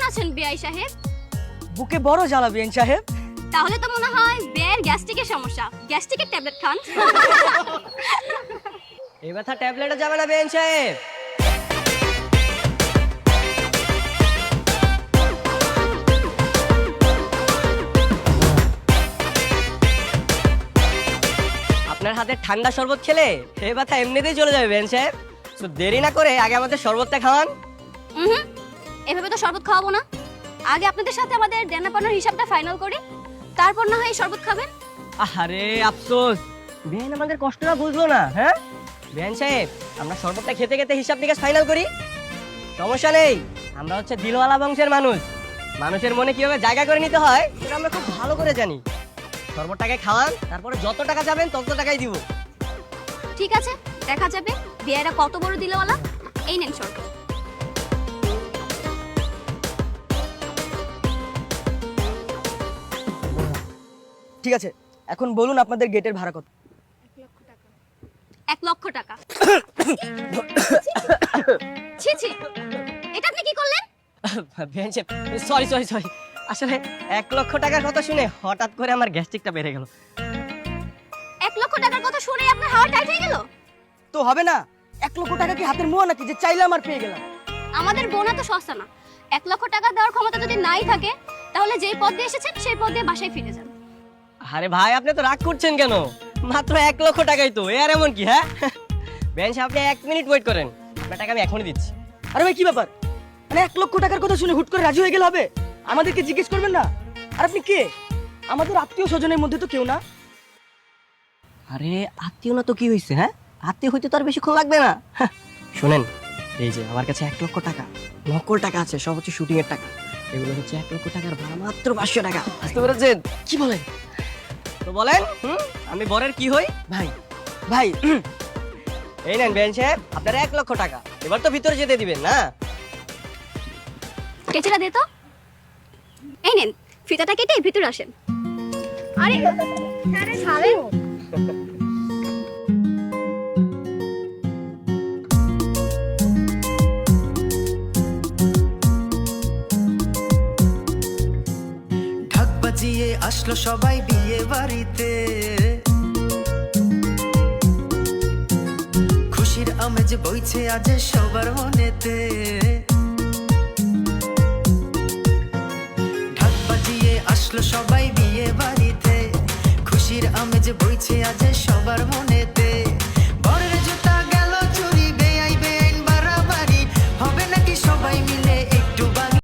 আছেন বিআই সাহেব? বুকে বড় জ্বালা বিআইন সাহেব। তাহলে তো মনে হয় বিআইয়ের গ্যাস্ট্রিকের সমস্যা, গ্যাস্ট্রিকের ট্যাবলেট খান। এই ব্যথা ট্যাবলেটে যাবে না বিআইন সাহেব। আপনার হাতে ঠান্ডা শরবত খেলে এই ব্যথা এমনিতেই চলে যাবে বিআইন সাহেব। তো দেরি না করে আগে আমাদের শরবতটা খাওয়ান। হুম, এভাবে তো শরবত খাওয়াবো না। আগে আপনাদের সাথে আমাদের দেনা পাওনার হিসাবটা ফাইনাল করি, তারপর না হয় এই শরবত খাবেন। আরে আফসোস, বিআইন আমাদের কষ্টটা বুঝলো না। হ্যাঁ বিআইন সাহেব, আমরা শরবতটা খেতে খেতে হিসাব নিকাশ ফাইনাল করি। সমস্যা নেই, আমরা হচ্ছে দিলওয়ালা বংশের মানুষ। মানুষের মনে কিভাবে জায়গা করে নিতে হয় সেটা আমরা খুব ভালো করে জানি। শরবতটাকে খাওয়ান, তারপরে যত টাকা যাবেন তত টাকাই দিব। ঠিক আছে, দেখা যাবে বিআইরা কত বড় দিলওয়ালা। এই নেন শরবত। ঠিক আছে, এখন বলুন আপনাদের গেটের ভাড়া কত? 1 লক্ষ টাকা। ছি ছি, এটা আপনি কি করলেন? বিআইন সাহেব, সরি সরি সরি, আসলে 1 লক্ষ টাকার কথা শুনে হঠাৎ করে আমার গ্যাস্ট্রিকটা বেড়ে গেল। 1 লক্ষ টাকার কথা শুনে আপনার হাওয়া টাইট হয়ে গেল? তো হবে না, 1 লক্ষ টাকা কি হাতের মোয়া নাকি যে চাইলাম আর পেয়ে গেলাম? আমাদের বোনা তো সস্তা না। 1 লক্ষ টাকা দেওয়ার ক্ষমতা যদি নাই থাকে, তাহলে যেই পথ দিয়ে এসেছেন সেই পথ দিয়ে বাসায় ফিরে যান। আরে ভাই, আপনি তো রাগ করছেন কেন? মাত্র 1 লক্ষ টাকাই তো, এ আর এমন কি? হ্যাঁ বিআইন সাহেব, আপনি 1 মিনিট ওয়েট করেন, আপনার টাকা আমি এখনই দিচ্ছি। আরে ভাই কি ব্যাপার, মানে 1 লক্ষ টাকার কথা শুনে হুট করে রাজি হয়ে গেলে হবে? আমাদেরকে জিজ্ঞেস করবেন না? আর আপনি কে? আমাদের আত্মীয় স্বজনের মধ্যে তো কেউ না। আরে আত্মীয় না তো কি হয়েছে? হ্যাঁ, আত্মীয় হইতে তো আর বেশিক্ষণ লাগবে না। হ্যাঁ, শোনেন, এই যে আমার কাছে 1 লক্ষ টাকা, নকল টাকা আছে, সব হচ্ছে শুটিং এর টাকা। এগুলো হচ্ছে 1 লক্ষ টাকার ভাড়া মাত্র 500 টাকা। বুঝতে পেরেছেন? কি বলেন তো বলেন, আমি বরের কি হই? ভাই? ভাই এই নেন বিআইন সাহেব, আপনার 1 লক্ষ টাকা। এবার তো ভিতরে যেতে দিবেন না? কেচিটা দে তো। এই নেন, ফিতাটা কেটে ভিতরে আসেন। আরে ছাড়েন। ঢাক বাজিয়ে আসলো সবাই বিয়ে বাড়িতে, খুশির আমেজ বইছে আজ সবার মনেতে। ঢাক বাজিয়ে আসলো সবাই বিয়ে বাড়িতে, খুশির আমেজ বইছে আজ